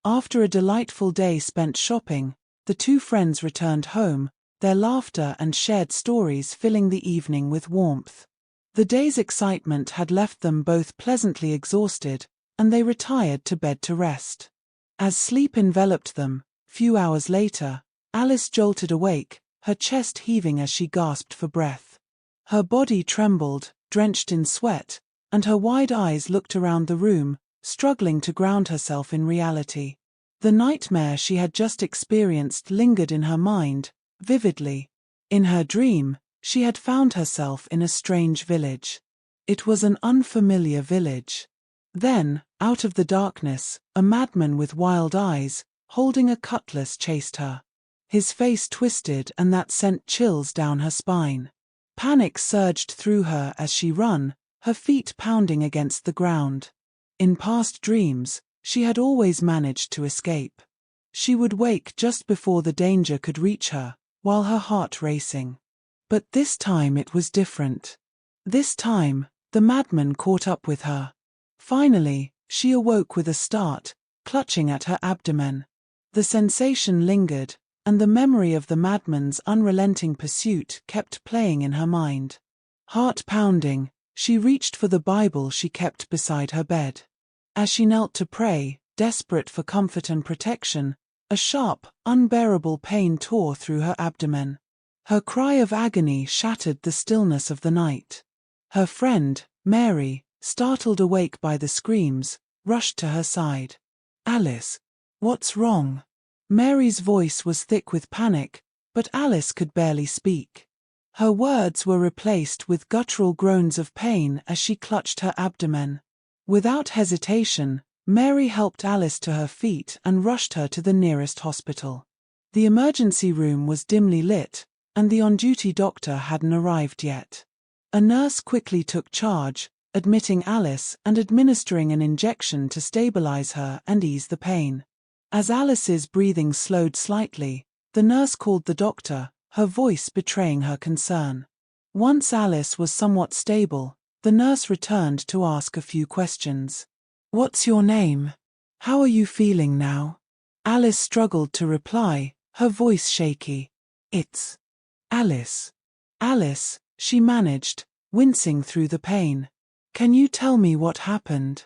After a delightful day spent shopping, the two friends returned home, their laughter and shared stories filling the evening with warmth. The day's excitement had left them both pleasantly exhausted, and they retired to bed to rest. As sleep enveloped them, few hours later, Alice jolted awake, her chest heaving as she gasped for breath. Her body trembled, drenched in sweat, and her wide eyes looked around the room, struggling to ground herself in reality. The nightmare she had just experienced lingered in her mind, vividly. In her dream, she had found herself in a strange village. It was an unfamiliar village. Then, out of the darkness, a madman with wild eyes, holding a cutlass, chased her. His face twisted and that sent chills down her spine. Panic surged through her as she ran, her feet pounding against the ground. In past dreams, she had always managed to escape. She would wake just before the danger could reach her, while her heart racing. But this time it was different. This time, the madman caught up with her. Finally, she awoke with a start, clutching at her abdomen. The sensation lingered, and the memory of the madman's unrelenting pursuit kept playing in her mind. Heart pounding, she reached for the Bible she kept beside her bed. As she knelt to pray, desperate for comfort and protection, a sharp, unbearable pain tore through her abdomen. Her cry of agony shattered the stillness of the night. Her friend, Mary, startled awake by the screams, rushed to her side. "Alice, what's wrong?" Mary's voice was thick with panic, but Alice could barely speak. Her words were replaced with guttural groans of pain as she clutched her abdomen. Without hesitation, Mary helped Alice to her feet and rushed her to the nearest hospital. The emergency room was dimly lit, and the on-duty doctor hadn't arrived yet. A nurse quickly took charge, admitting Alice and administering an injection to stabilize her and ease the pain. As Alice's breathing slowed slightly, the nurse called the doctor, her voice betraying her concern. Once Alice was somewhat stable, the nurse returned to ask a few questions. "What's your name? How are you feeling now?" Alice struggled to reply, her voice shaky. "It's Alice." "Alice," she managed, wincing through the pain. "Can you tell me what happened?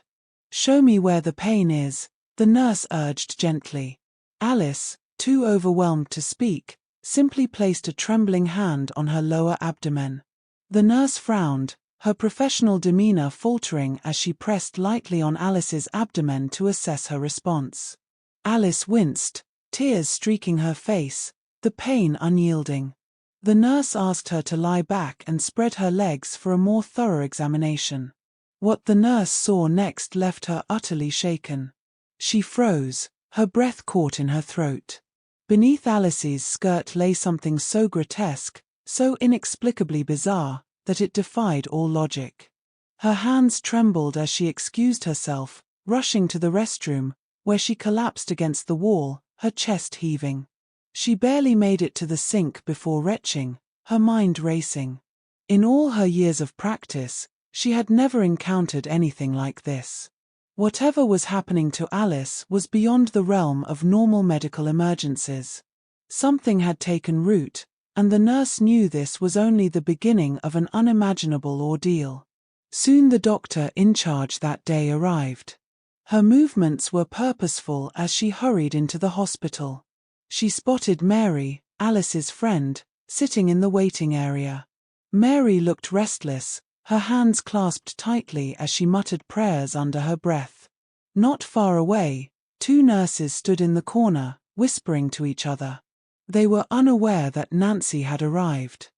Show me where the pain is," the nurse urged gently. Alice, too overwhelmed to speak, simply placed a trembling hand on her lower abdomen. The nurse frowned, her professional demeanor faltering as she pressed lightly on Alice's abdomen to assess her response. Alice winced, tears streaking her face, the pain unyielding. The nurse asked her to lie back and spread her legs for a more thorough examination. What the nurse saw next left her utterly shaken. She froze, her breath caught in her throat. Beneath Alice's skirt lay something so grotesque, so inexplicably bizarre, that it defied all logic. Her hands trembled as she excused herself, rushing to the restroom, where she collapsed against the wall, her chest heaving. She barely made it to the sink before retching, her mind racing. In all her years of practice, she had never encountered anything like this. Whatever was happening to Alice was beyond the realm of normal medical emergencies. Something had taken root, and the nurse knew this was only the beginning of an unimaginable ordeal. Soon the doctor in charge that day arrived. Her movements were purposeful as she hurried into the hospital. She spotted Mary, Alice's friend, sitting in the waiting area. Mary looked restless, her hands clasped tightly as she muttered prayers under her breath. Not far away, two nurses stood in the corner, whispering to each other. They were unaware that Nancy had arrived.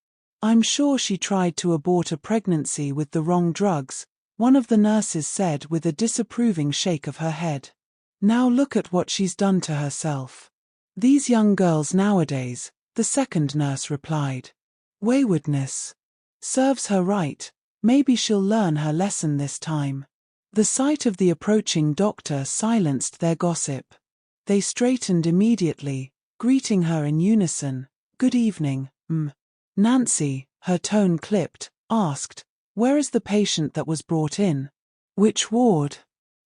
"I'm sure she tried to abort a pregnancy with the wrong drugs," one of the nurses said with a disapproving shake of her head. "Now look at what she's done to herself." "These young girls nowadays," the second nurse replied. "Waywardness. Serves her right, maybe she'll learn her lesson this time." The sight of the approaching doctor silenced their gossip. They straightened immediately, greeting her in unison. "Good evening, Nancy," her tone clipped, asked, "Where is the patient that was brought in?" "Which ward?"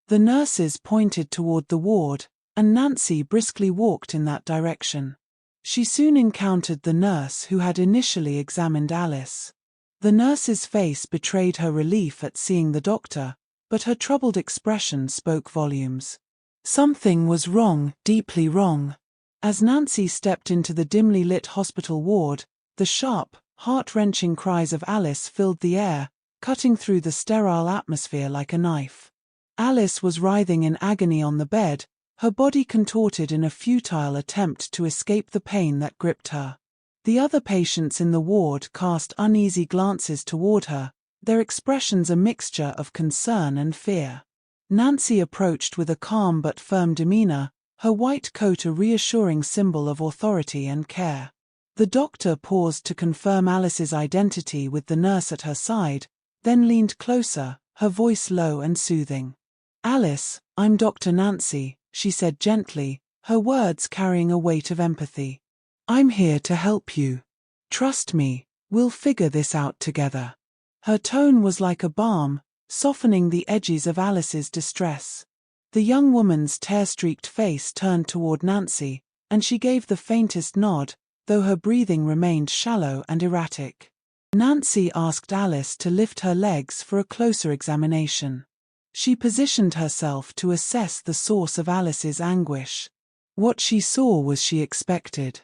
The nurses pointed toward the ward, and Nancy briskly walked in that direction. She soon encountered the nurse who had initially examined Alice. The nurse's face betrayed her relief at seeing the doctor, but her troubled expression spoke volumes. Something was wrong, deeply wrong. As Nancy stepped into the dimly lit hospital ward, the sharp, heart-wrenching cries of Alice filled the air, cutting through the sterile atmosphere like a knife. Alice was writhing in agony on the bed, her body contorted in a futile attempt to escape the pain that gripped her. The other patients in the ward cast uneasy glances toward her, their expressions a mixture of concern and fear. Nancy approached with a calm but firm demeanor, her white coat a reassuring symbol of authority and care. The doctor paused to confirm Alice's identity with the nurse at her side, then leaned closer, her voice low and soothing. "Alice, I'm Dr. Nancy," she said gently, her words carrying a weight of empathy. "I'm here to help you. Trust me, we'll figure this out together." Her tone was like a balm, softening the edges of Alice's distress. The young woman's tear-streaked face turned toward Nancy, and she gave the faintest nod, though her breathing remained shallow and erratic. Nancy asked Alice to lift her legs for a closer examination. She positioned herself to assess the source of Alice's anguish. What she saw was she expected.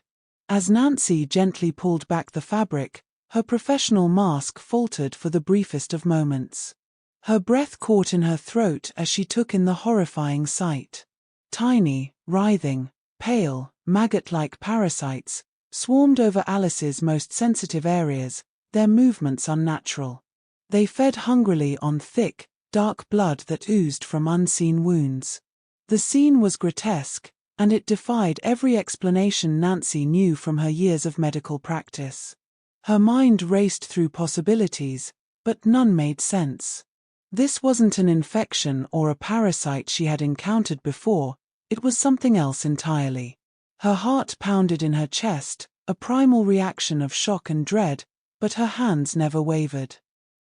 As Nancy gently pulled back the fabric, her professional mask faltered for the briefest of moments. Her breath caught in her throat as she took in the horrifying sight. Tiny, writhing, pale, maggot-like parasites swarmed over Alice's most sensitive areas, their movements unnatural. They fed hungrily on thick, dark blood that oozed from unseen wounds. The scene was grotesque, and it defied every explanation Nancy knew from her years of medical practice. Her mind raced through possibilities, but none made sense. This wasn't an infection or a parasite she had encountered before, it was something else entirely. Her heart pounded in her chest, a primal reaction of shock and dread, but her hands never wavered.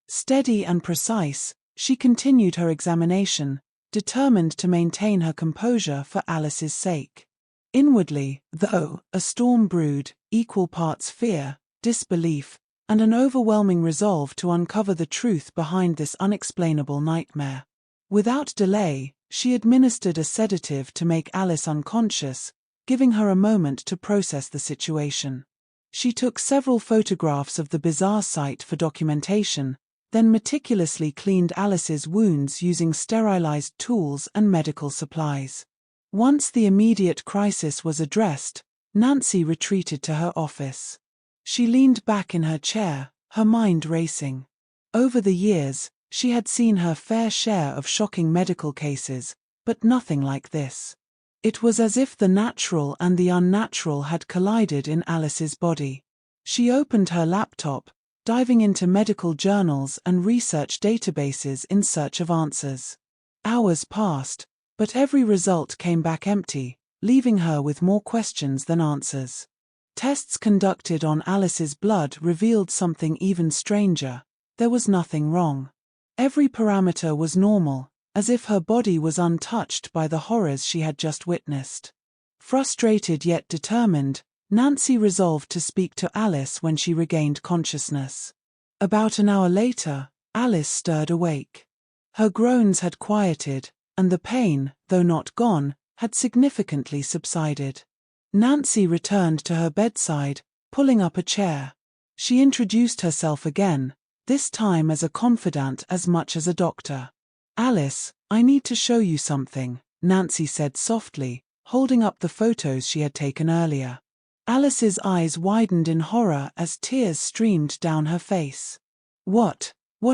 Steady and precise, she continued her examination, determined to maintain her composure for Alice's sake. Inwardly, though, a storm brewed, equal parts fear, disbelief, and an overwhelming resolve to uncover the truth behind this unexplainable nightmare. Without delay, she administered a sedative to make Alice unconscious, giving her a moment to process the situation. She took several photographs of the bizarre sight for documentation, then meticulously cleaned Alice's wounds using sterilized tools and medical supplies. Once the immediate crisis was addressed, Nancy retreated to her office. She leaned back in her chair, her mind racing. Over the years, she had seen her fair share of shocking medical cases, but nothing like this. It was as if the natural and the unnatural had collided in Alice's body. She opened her laptop, diving into medical journals and research databases in search of answers. Hours passed, but every result came back empty, leaving her with more questions than answers. Tests conducted on Alice's blood revealed something even stranger. There was nothing wrong. Every parameter was normal, as if her body was untouched by the horrors she had just witnessed. Frustrated yet determined, Nancy resolved to speak to Alice when she regained consciousness. About an hour later, Alice stirred awake. Her groans had quieted, and the pain, though not gone, had significantly subsided. Nancy returned to her bedside, pulling up a chair. She introduced herself again, this time as a confidant as much as a doctor. "Alice, I need to show you something," Nancy said softly, holding up the photos she had taken earlier. Alice's eyes widened in horror as tears streamed down her face. What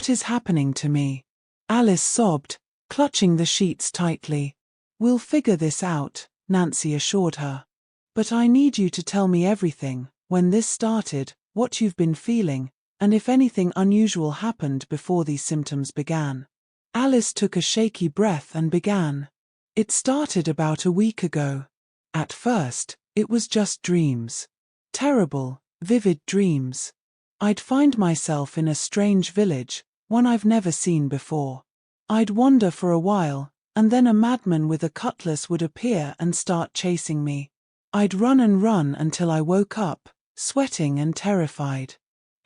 is happening to me?" Alice sobbed, clutching the sheets tightly. "We'll figure this out," Nancy assured her. "But I need you to tell me everything, when this started, what you've been feeling, and if anything unusual happened before these symptoms began." Alice took a shaky breath and began. "It started about a week ago. At first, it was just dreams. Terrible, vivid dreams. I'd find myself in a strange village, one I've never seen before. I'd wander for a while, and then a madman with a cutlass would appear and start chasing me. I'd run and run until I woke up, sweating and terrified.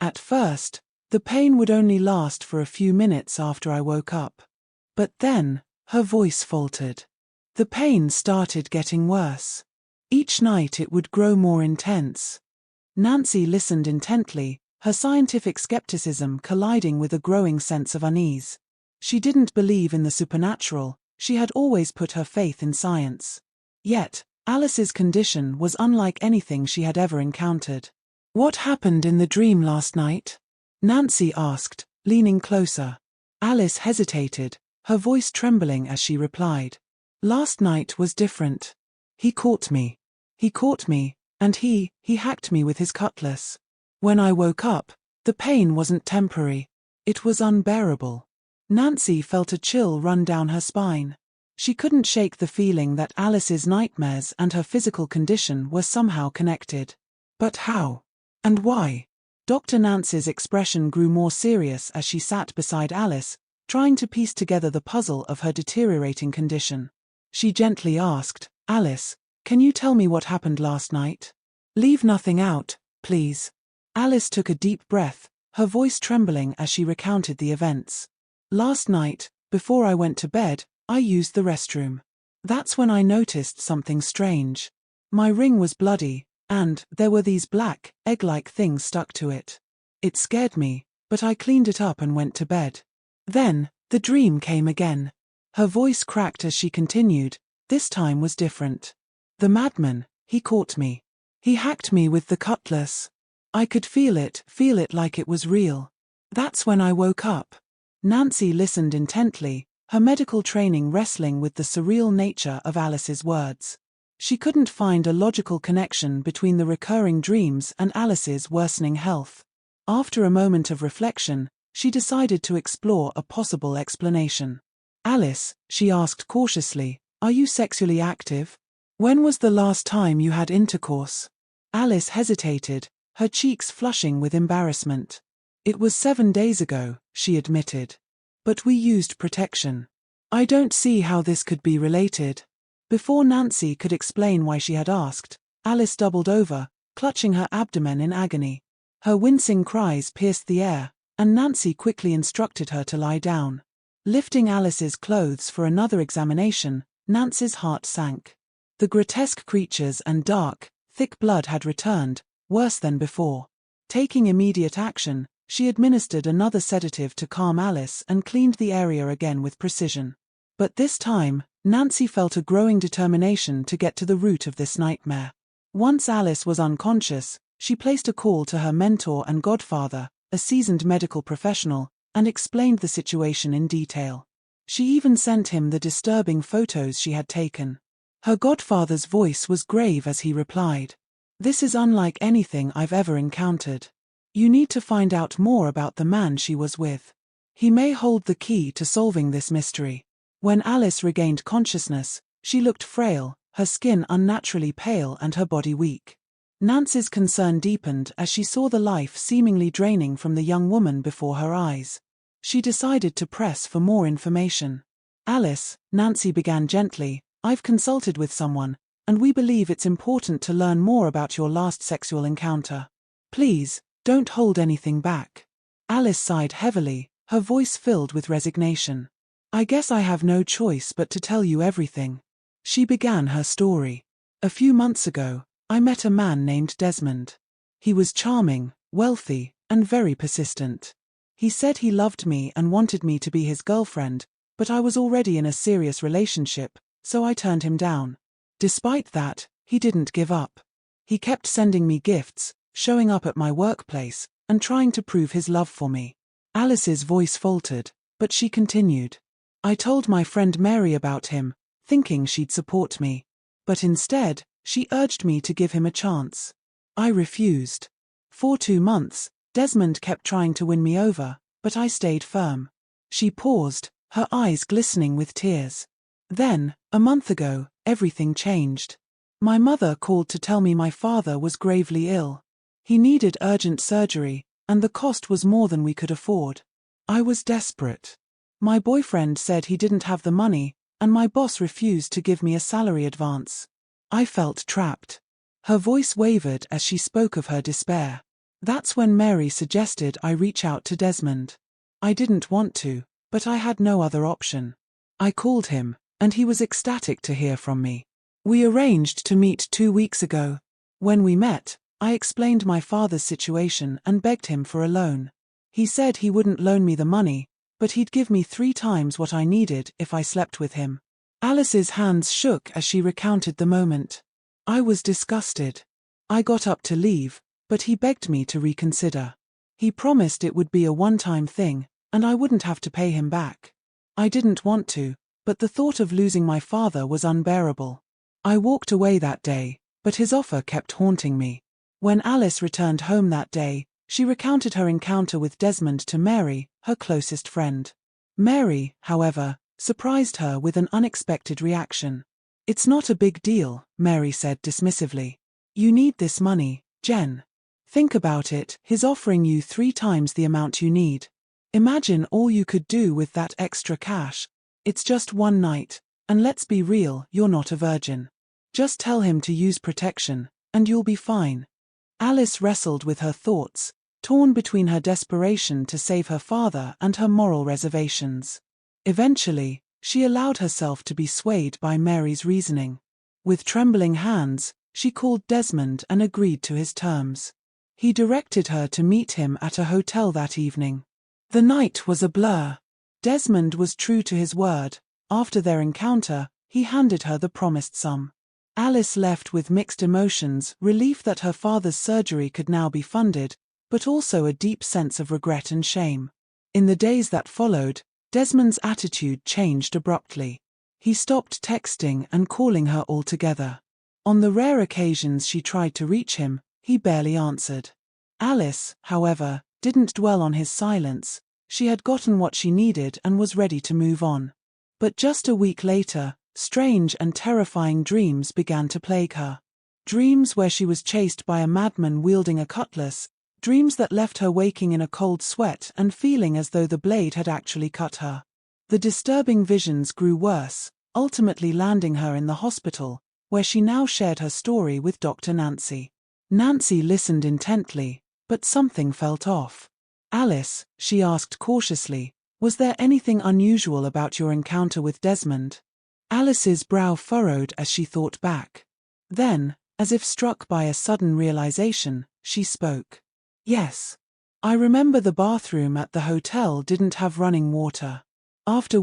At first, the pain would only last for a few minutes after I woke up. But then, her voice faltered. The pain started getting worse. Each night it would grow more intense. Nancy listened intently, her scientific skepticism colliding with a growing sense of unease. She didn't believe in the supernatural, she had always put her faith in science. Yet, Alice's condition was unlike anything she had ever encountered. "What happened in the dream last night?" Nancy asked, leaning closer. Alice hesitated, her voice trembling as she replied. "Last night was different. He caught me. And he hacked me with his cutlass. When I woke up, the pain wasn't temporary. It was unbearable." Nancy felt a chill run down her spine. She couldn't shake the feeling that Alice's nightmares and her physical condition were somehow connected. But how? And why? Dr. Nancy's expression grew more serious as she sat beside Alice, trying to piece together the puzzle of her deteriorating condition. She gently asked, "Alice, can you tell me what happened last night? Leave nothing out, please." Alice took a deep breath, her voice trembling as she recounted the events. "Last night, before I went to bed, I used the restroom. That's when I noticed something strange. My ring was bloody, and there were these black, egg-like things stuck to it. It scared me, but I cleaned it up and went to bed. Then, the dream came again." Her voice cracked as she continued, "This time was different. The madman, he caught me. He hacked me with the cutlass. I could feel it like it was real. That's when I woke up." Nancy listened intently, her medical training wrestling with the surreal nature of Alice's words. She couldn't find a logical connection between the recurring dreams and Alice's worsening health. After a moment of reflection, she decided to explore a possible explanation. "Alice," she asked cautiously, "are you sexually active? When was the last time you had intercourse?" Alice hesitated, her cheeks flushing with embarrassment. "It was 7 days ago," she admitted. "But we used protection. I don't see how this could be related." Before Nancy could explain why she had asked, Alice doubled over, clutching her abdomen in agony. Her wincing cries pierced the air, and Nancy quickly instructed her to lie down. Lifting Alice's clothes for another examination, Nancy's heart sank. The grotesque creatures and dark, thick blood had returned, worse than before. Taking immediate action, she administered another sedative to calm Alice and cleaned the area again with precision. But this time, Nancy felt a growing determination to get to the root of this nightmare. Once Alice was unconscious, she placed a call to her mentor and godfather, a seasoned medical professional, and explained the situation in detail. She even sent him the disturbing photos she had taken. Her godfather's voice was grave as he replied, "This is unlike anything I've ever encountered. You need to find out more about the man she was with. He may hold the key to solving this mystery." When Alice regained consciousness, she looked frail, her skin unnaturally pale and her body weak. Nancy's concern deepened as she saw the life seemingly draining from the young woman before her eyes. She decided to press for more information. "Alice," Nancy began gently, "I've consulted with someone, and we believe it's important to learn more about your last sexual encounter. Please, don't hold anything back." Alice sighed heavily, her voice filled with resignation. "I guess I have no choice but to tell you everything." She began her story. "A few months ago, I met a man named Desmond. He was charming, wealthy, and very persistent. He said he loved me and wanted me to be his girlfriend, but I was already in a serious relationship, so I turned him down. Despite that, he didn't give up. He kept sending me gifts, showing up at my workplace, and trying to prove his love for me." Alice's voice faltered, but she continued. "I told my friend Mary about him, thinking she'd support me. But instead, she urged me to give him a chance. I refused. For 2 months, Desmond kept trying to win me over, but I stayed firm." She paused, her eyes glistening with tears. "Then, a month ago, everything changed. My mother called to tell me my father was gravely ill. He needed urgent surgery, and the cost was more than we could afford. I was desperate. My boyfriend said he didn't have the money, and my boss refused to give me a salary advance. I felt trapped. Her voice wavered as she spoke of her despair. That's when Mary suggested I reach out to Desmond. I didn't want to, but I had no other option. I called him, and he was ecstatic to hear from me. We arranged to meet 2 weeks ago. When we met, I explained my father's situation and begged him for a loan. He said he wouldn't loan me the money, but he'd give me 3 times what I needed if I slept with him. Alice's hands shook as she recounted the moment. I was disgusted. I got up to leave, but he begged me to reconsider. He promised it would be a one-time thing, and I wouldn't have to pay him back. I didn't want to, but the thought of losing my father was unbearable. I walked away that day, but his offer kept haunting me. When Alice returned home that day, she recounted her encounter with Desmond to Mary, her closest friend. Mary, however, surprised her with an unexpected reaction. "It's not a big deal," Mary said dismissively. "You need this money, Jen. Think about it, he's offering you 3 times the amount you need. Imagine all you could do with that extra cash. It's just one night, and let's be real, you're not a virgin. Just tell him to use protection, and you'll be fine." Alice wrestled with her thoughts, torn between her desperation to save her father and her moral reservations. Eventually, she allowed herself to be swayed by Mary's reasoning. With trembling hands, she called Desmond and agreed to his terms. He directed her to meet him at a hotel that evening. The night was a blur. Desmond was true to his word. After their encounter, he handed her the promised sum. Alice left with mixed emotions, relief that her father's surgery could now be funded, but also a deep sense of regret and shame. In the days that followed, Desmond's attitude changed abruptly. He stopped texting and calling her altogether. On the rare occasions she tried to reach him, he barely answered. Alice, however, didn't dwell on his silence. She had gotten what she needed and was ready to move on. But just a week later, strange and terrifying dreams began to plague her. Dreams where she was chased by a madman wielding a cutlass, dreams that left her waking in a cold sweat and feeling as though the blade had actually cut her. The disturbing visions grew worse, ultimately landing her in the hospital, where she now shared her story with Dr. Nancy. Nancy listened intently, but something felt off. "Alice," she asked cautiously, "was there anything unusual about your encounter with Desmond?" Alice's brow furrowed as she thought back. Then, as if struck by a sudden realization, she spoke. "Yes. I remember the bathroom at the hotel didn't have running water. After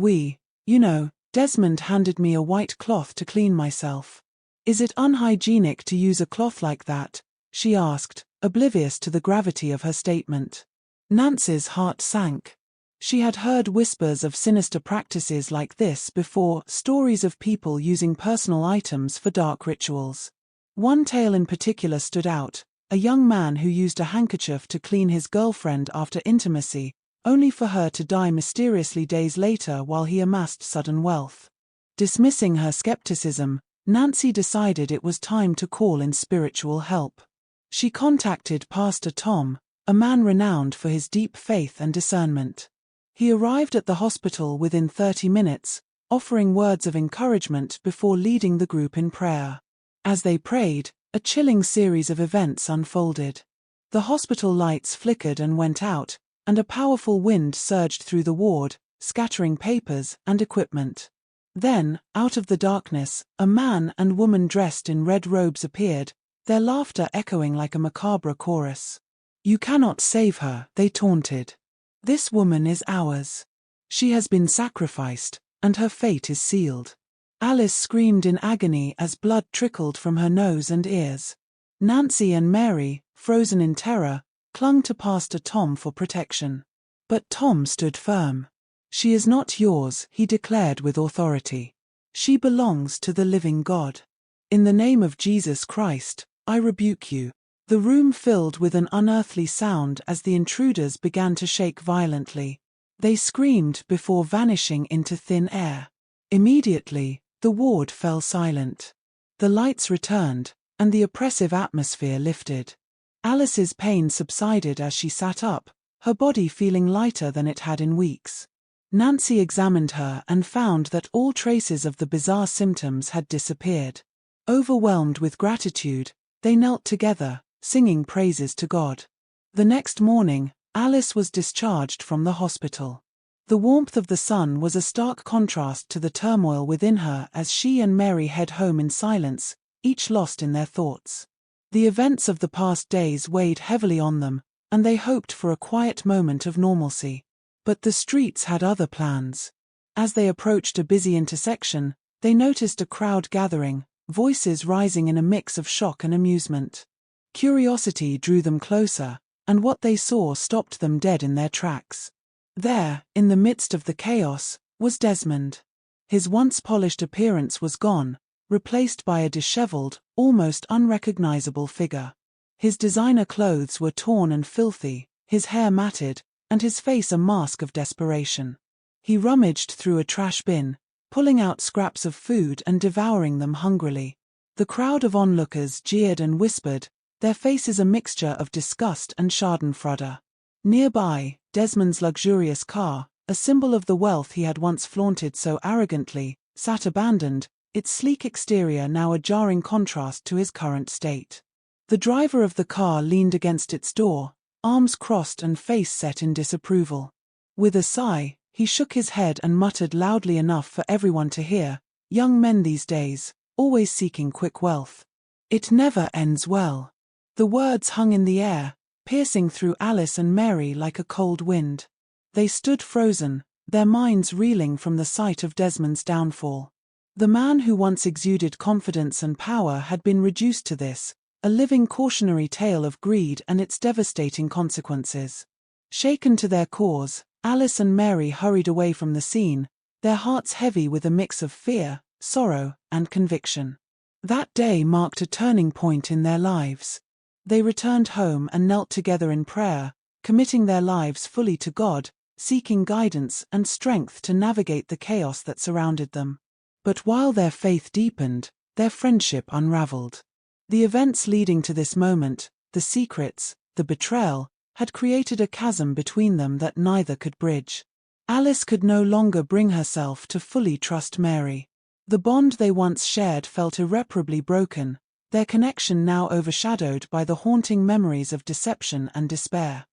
Desmond handed me a white cloth to clean myself. Is it unhygienic to use a cloth like that?" she asked, oblivious to the gravity of her statement. Nancy's heart sank. She had heard whispers of sinister practices like this before, stories of people using personal items for dark rituals. One tale in particular stood out, a young man who used a handkerchief to clean his girlfriend after intimacy, only for her to die mysteriously days later while he amassed sudden wealth. Dismissing her skepticism, Nancy decided it was time to call in spiritual help. She contacted Pastor Tom, a man renowned for his deep faith and discernment. He arrived at the hospital within 30 minutes, offering words of encouragement before leading the group in prayer. As they prayed, a chilling series of events unfolded. The hospital lights flickered and went out, and a powerful wind surged through the ward, scattering papers and equipment. Then, out of the darkness, a man and woman dressed in red robes appeared, their laughter echoing like a macabre chorus. "You cannot save her," they taunted. "This woman is ours. She has been sacrificed, and her fate is sealed." Alice screamed in agony as blood trickled from her nose and ears. Nancy and Mary, frozen in terror, clung to Pastor Tom for protection. But Tom stood firm. "She is not yours," he declared with authority. "She belongs to the living God. In the name of Jesus Christ, I rebuke you." The room filled with an unearthly sound as the intruders began to shake violently. They screamed before vanishing into thin air. Immediately, the ward fell silent. The lights returned, and the oppressive atmosphere lifted. Alice's pain subsided as she sat up, her body feeling lighter than it had in weeks. Nancy examined her and found that all traces of the bizarre symptoms had disappeared. Overwhelmed with gratitude, they knelt together, singing praises to God. The next morning, Alice was discharged from the hospital. The warmth of the sun was a stark contrast to the turmoil within her as she and Mary head home in silence, each lost in their thoughts. The events of the past days weighed heavily on them, and they hoped for a quiet moment of normalcy. But the streets had other plans. As they approached a busy intersection, they noticed a crowd gathering, voices rising in a mix of shock and amusement. Curiosity drew them closer, and what they saw stopped them dead in their tracks. There, in the midst of the chaos, was Desmond. His once polished appearance was gone, replaced by a disheveled, almost unrecognizable figure. His designer clothes were torn and filthy, his hair matted, and his face a mask of desperation. He rummaged through a trash bin, pulling out scraps of food and devouring them hungrily. The crowd of onlookers jeered and whispered, their faces a mixture of disgust and schadenfreude. Nearby, Desmond's luxurious car, a symbol of the wealth he had once flaunted so arrogantly, sat abandoned, its sleek exterior now a jarring contrast to his current state. The driver of the car leaned against its door, arms crossed and face set in disapproval. With a sigh, he shook his head and muttered loudly enough for everyone to hear, "Young men these days, always seeking quick wealth. It never ends well." The words hung in the air, piercing through Alice and Mary like a cold wind. They stood frozen, their minds reeling from the sight of Desmond's downfall. The man who once exuded confidence and power had been reduced to this, a living cautionary tale of greed and its devastating consequences. Shaken to their cores, Alice and Mary hurried away from the scene, their hearts heavy with a mix of fear, sorrow, and conviction. That day marked a turning point in their lives. They returned home and knelt together in prayer, committing their lives fully to God, seeking guidance and strength to navigate the chaos that surrounded them. But while their faith deepened, their friendship unraveled. The events leading to this moment, the secrets, the betrayal, had created a chasm between them that neither could bridge. Alice could no longer bring herself to fully trust Mary. The bond they once shared felt irreparably broken, their connection now overshadowed by the haunting memories of deception and despair.